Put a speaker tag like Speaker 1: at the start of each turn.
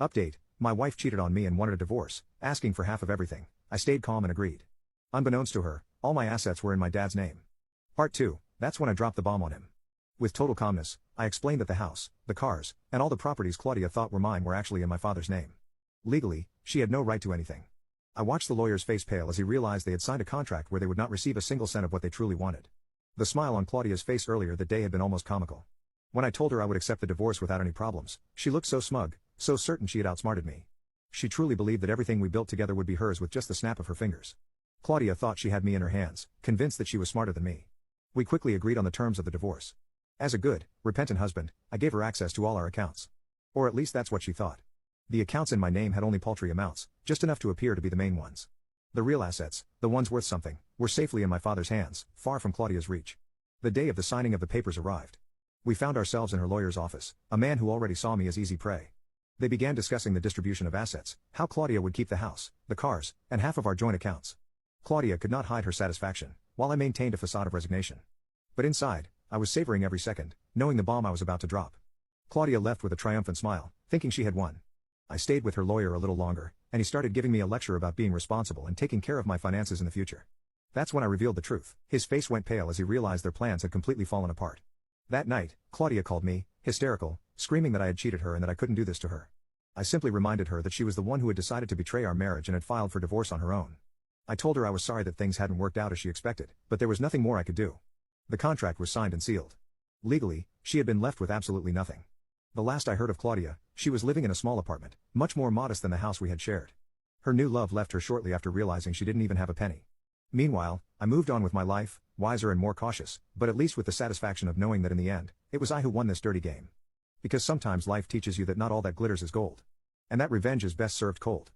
Speaker 1: Update: my wife cheated on me and wanted a divorce, asking for half of everything. I stayed calm and agreed. Unbeknownst to her, all my assets were in my dad's name. Part 2, that's when I dropped the bomb on him. With total calmness, I explained that the house, the cars, and all the properties Claudia thought were mine were actually in my father's name. Legally, she had no right to anything. I watched the lawyer's face pale as he realized they had signed a contract where they would not receive a single cent of what they truly wanted. The smile on Claudia's face earlier that day had been almost comical. When I told her I would accept the divorce without any problems, she looked so smug, so certain she had outsmarted me. She truly believed that everything we built together would be hers with just the snap of her fingers. Claudia thought she had me in her hands, convinced that she was smarter than me. We quickly agreed on the terms of the divorce. As a good, repentant husband, I gave her access to all our accounts. Or at least that's what she thought. The accounts in my name had only paltry amounts, just enough to appear to be the main ones. The real assets, the ones worth something, were safely in my father's hands, far from Claudia's reach. The day of the signing of the papers arrived. We found ourselves in her lawyer's office, a man who already saw me as easy prey. They began discussing the distribution of assets, how Claudia would keep the house, the cars, and half of our joint accounts. Claudia could not hide her satisfaction, while I maintained a facade of resignation. But inside, I was savoring every second, knowing the bomb I was about to drop. Claudia left with a triumphant smile, thinking she had won. I stayed with her lawyer a little longer, and he started giving me a lecture about being responsible and taking care of my finances in the future. That's when I revealed the truth. His face went pale as he realized their plans had completely fallen apart. That night, Claudia called me, hysterical, screaming that I had cheated her and that I couldn't do this to her. I simply reminded her that she was the one who had decided to betray our marriage and had filed for divorce on her own. I told her I was sorry that things hadn't worked out as she expected, but there was nothing more I could do. The contract was signed and sealed. Legally, she had been left with absolutely nothing. The last I heard of Claudia, she was living in a small apartment, much more modest than the house we had shared. Her new love left her shortly after realizing she didn't even have a penny. Meanwhile, I moved on with my life, wiser and more cautious, but at least with the satisfaction of knowing that in the end, it was I who won this dirty game. Because sometimes life teaches you that not all that glitters is gold. And that revenge is best served cold.